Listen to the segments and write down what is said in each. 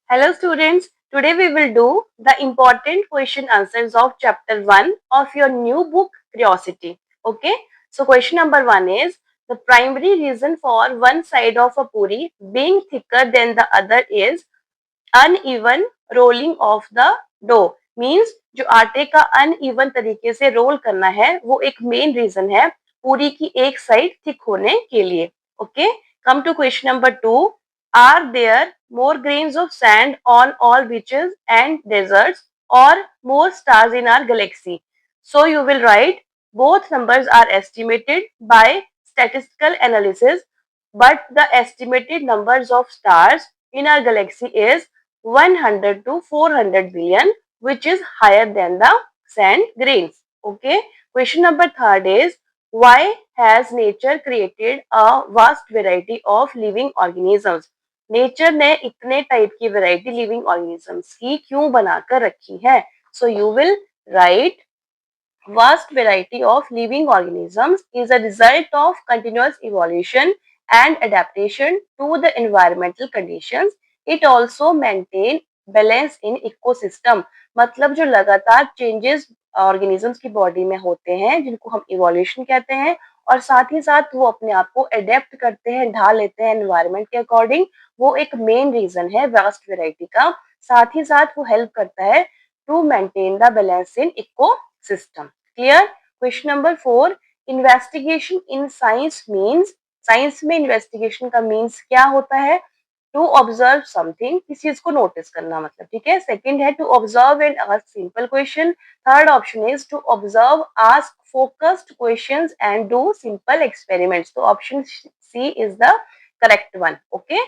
Hello students, today we will do the important question answers of chapter 1 of your new book Curiosity. Okay, so question number 1 is the primary reason for one side of a puri being thicker than the other is uneven rolling of the dough. Means जो आटे का uneven तरीके से role करना है वो एक main reason है पूरी की एक साइड थिक होने के लिए. Okay, come to question number 2. Are there more grains of sand on all beaches and deserts or more stars in our galaxy? So you will write both numbers are estimated by statistical analysis, but the estimated numbers of stars in our galaxy is 100 to 400 billion, which is higher than the sand grains. Okay. Question number 3 is why has nature created a vast variety of living organisms? Nature ने इतने type की variety living organisms की क्यों बनाकर रखी है? सो you will right vast variety of living organisms is a result of continuous evolution and adaptation to the environmental conditions. It also maintain balance in ecosystem. मतलब जो लगातार changes organisms की body में होते हैं जिनको हम evolution कहते हैं और साथ ही साथ वो अपने आप को adapt करते हैं, ढाल लेते हैं environment के according, वो एक main reason है vast variety का. साथ ही साथ वो help करता है to maintain the balance in ecosystem. Clear? Question number 4. Investigation in science means, science में इन्वेस्टिगेशन का मीन्स क्या होता है? टू ऑब्जर्व समथिंग, किसी चीज को नोटिस करना मतलब, ठीक है. सेकंड है to observe and ask simple question. Third option is to observe, ask focused questions and do simple experiments. तो option C is the correct one. Okay.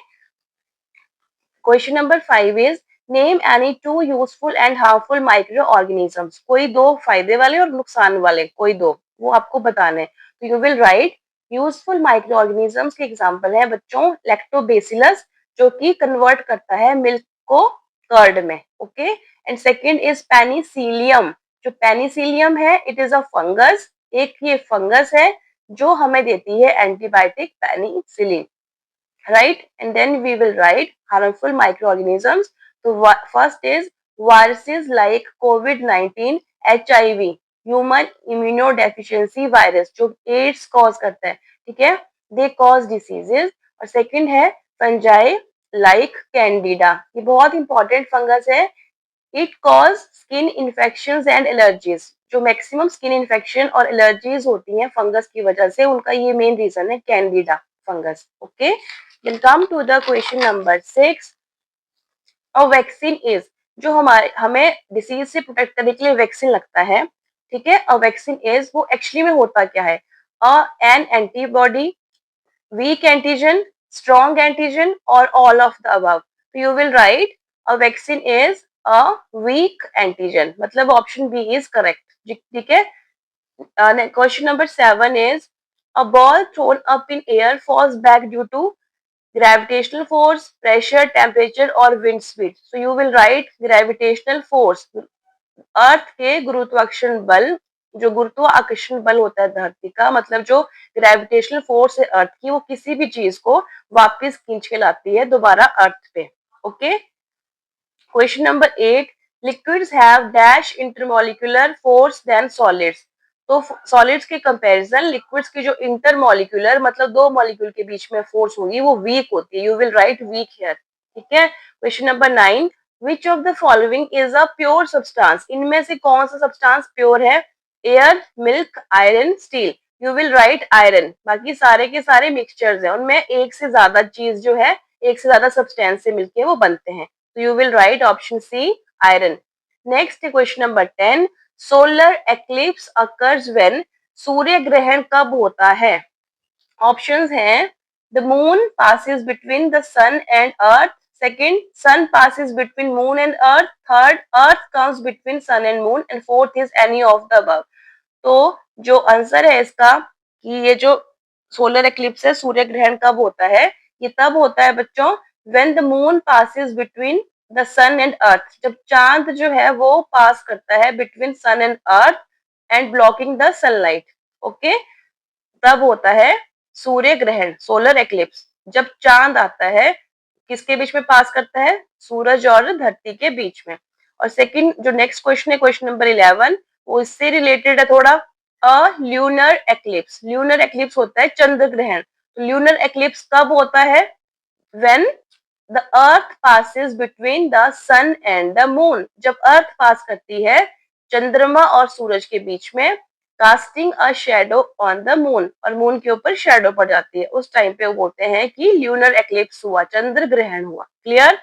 Question number 5 is name any two useful and harmful microorganisms. कोई दो फायदे वाले और नुकसान वाले कोई दो वो आपको बताने. तो you will right useful micro organisms के एग्जांपल है बच्चों लैक्टोबैसिलस जो कि कन्वर्ट करता है मिल्क को कर्ड में. Okay. And second is Penicillium. जो पेनिसिलियम है इट इज अ फंगस. एक ये फंगस है जो हमें देती है antibiotic penicillin. Right? And then we will write harmful microorganisms. So first is viruses like COVID-19, HIV, human immunodeficiency virus जो AIDS cause करता है, ठीक है. They cause diseases. और second है fungi like candida. ये बहुत important fungus है. It cause skin infections and allergies. जो मैक्सिमम स्किन इन्फेक्शन और एलर्जीज होती हैं फंगस की वजह से, उनका ये मेन रीजन है Candida fungus. Okay. Then come to the question number 6. A vaccine is, जो हमारे हमें डिसीज से प्रोटेक्ट करने के लिए वैक्सीन लगता है, ठीक है. अ वैक्सीन इज वो एक्चुअली में होता क्या है? An antibody, weak antigen, strong antigen और ऑल ऑफ द अबव. तो you will write a vaccine is a weak antigen. मतलब ऑप्शन बी इज करेक्ट. ठीक है. Question number 7 is a ball thrown up in air falls back due to gravitational force, pressure, temperature और wind speed. So you will write gravitational force. अर्थ के गुरुत्वाकर्षण बल, जो गुरुत्वाकर्षण बल होता है धरती का, मतलब जो ग्रेविटेशनल फोर्स है अर्थ की, वो किसी भी चीज को वापस खींच के लाती है दोबारा अर्थ पे. Okay. Question number 8. Liquids have dash intermolecular force than solids. तो सॉलिड्स के कंपैरिजन लिक्विड्स की जो इंटरमोलिकुलर मतलब दो मॉलिक्यूल के बीच में फोर्स होगी वो वीक होती है. You will write weak here. ठीक है. Question number 9. Which of the following is a pure substance. इनमें से कौन सा सब्सटेंस प्योर है? Air, milk, iron, steel. You will write iron. बाकी सारे के सारे मिक्सचर्स हैं, उनमें एक से ज्यादा चीज जो है, एक से ज्यादा सब्सटेंस से मिलके वो बनते हैं. So you will write option C, iron. Next question number 10. Solar eclipse occurs when सूर्य ग्रहण कब होता है? Options हैं the moon passes between the sun and earth. Second, sun passes between moon and earth. Third, earth comes between sun and moon. And fourth is any of the above. तो जो answer है इसका कि ये जो solar eclipse है सूर्य ग्रहण कब होता है, ये तब होता है बच्चों when the moon passes between the sun and earth. जब चांद जो है वो पास करता है between sun and earth and blocking the sunlight. Okay. तब होता है सूर्य ग्रहण, सोलर एक्लिप्स, जब चांद आता है किसके बीच में पास करता है? सूरज और धरती के बीच में। और सेकंड जो नेक्स्ट क्वेश्चन है, क्वेश्चन नंबर 11, वो इससे रिलेटेड है थोड़ा। अ ल्यूनर एक्लिप्स, ल्यूनर एक्लिप्स होता है चंद्र ग्रहण। तो ल्यूनर एक्लिप्स कब होता है? When the earth passes between the sun and the moon, जब अर्थ पास करती है चंद्रमा और सूरज के बीच में, casting a shadow on the moon, और मून के ऊपर शेडो पड़ जाती है, उस टाइम पे वो बोलते हैं कि ल्यूनर एक्लिप्स हुआ, चंद्र ग्रहण हुआ। Clear?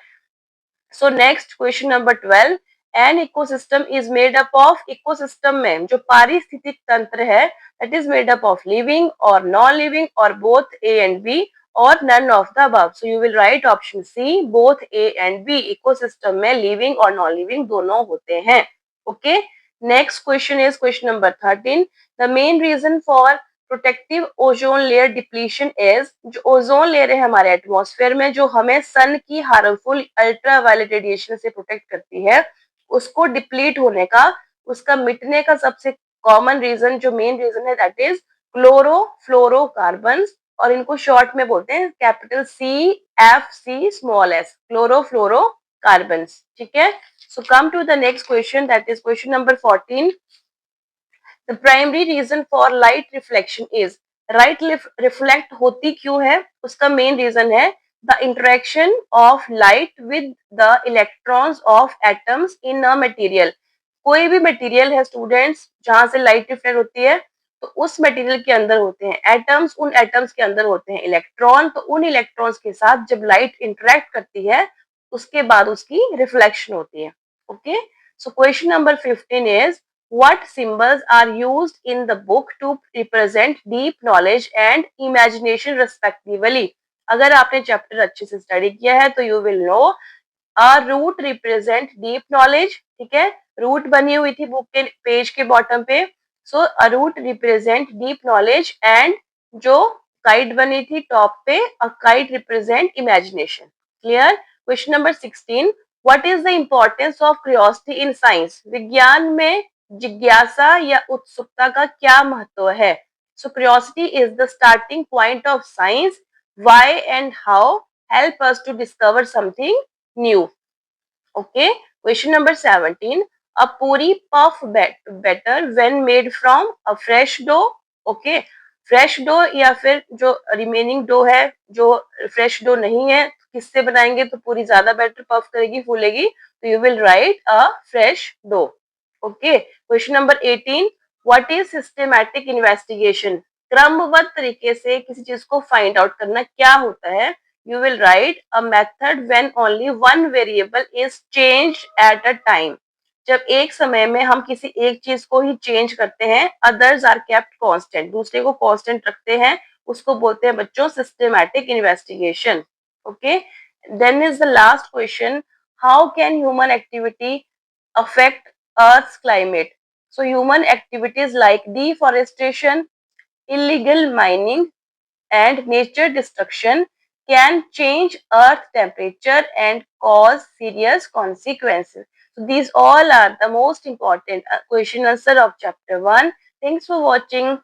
So next question number 12, an ecosystem is made up of, ecosystem में जो पारिस्थितिक तंत्र है that is made up of living और नॉन लिविंग और बोथ ए एंड बी और none of the above. So you will write option C, both A and B. Ecosystem में living और नॉन लिविंग दोनों होते हैं। Okay, next question is question number 13, the main reason for protective ozone layer depletion is, जो ozone layer है हमारे atmosphere में, जो हमें सन की हार्मफुल अल्ट्रावायलेट रेडिएशन से प्रोटेक्ट करती है, उसको डिप्लीट होने का, उसका मिटने का सबसे कॉमन रीजन, जो मेन रीजन है दैट इज क्लोरोफ्लोरोकार्बन, और इनको शॉर्ट में बोलते हैं capital CFC small S, chlorofluorocarbon. ठीक है? So come to the next question that is question number 14, the primary reason for light reflection is, light reflect होती क्यों है? उसका मेन रीजन है the interaction of light with the electrons of atoms in a material. कोई भी material है students जहां से लाइट रिफ्लेक्ट होती है, तो उस मटेरियल के अंदर होते हैं एटम्स, उन एटम्स के अंदर होते हैं इलेक्ट्रॉन, तो उन इलेक्ट्रॉन्स के साथ जब लाइट इंटरेक्ट करती है उसके बाद उसकी रिफ्लेक्शन होती है। Okay, so question number 15 is, what symbols are used in the book to represent deep knowledge and imagination respectively? अगर आपने चैप्टर अच्छे से स्टडी किया है तो you will know a root represent deep knowledge. ठीक है, रूट बनी हुई थी बुक के पेज के बॉटम पे, so a root represent deep knowledge, and जो काइट बनी थी टॉप पे, a kite represent imagination. Clear? Question number 16, what is the importance of curiosity in science? विज्ञान में जिज्ञासा या उत्सुकता का क्या महत्व है? So curiosity is the starting point of science, why and how help us to discover something new. Okay, question number 17, a puri puff better when made from a fresh dough. Okay, fresh dough या फिर जो remaining dough है, जो fresh dough नहीं है, किससे बनाएंगे तो पूरी ज्यादा बेटर पफ करेगी, फूलेगी, तो you will write a fresh dough. Okay, question number 18, what is systematic investigation? क्रमबद्ध तरीके से किसी चीज को फाइंड आउट करना क्या होता है? You will write a method when only one variable is changed at a time. जब एक समय में हम किसी एक चीज को ही चेंज करते हैं, अदर्स आर केप्ट कांस्टेंट, दूसरे को कांस्टेंट रखते हैं, उसको बोलते हैं बच्चों systematic investigation. Okay, then is the last question, how can human activity affect earth climate? So human activities like deforestation, illegal mining and nature destruction can change earth temperature and cause serious consequences. So these all are the most important question answer of chapter 1. Thanks for watching.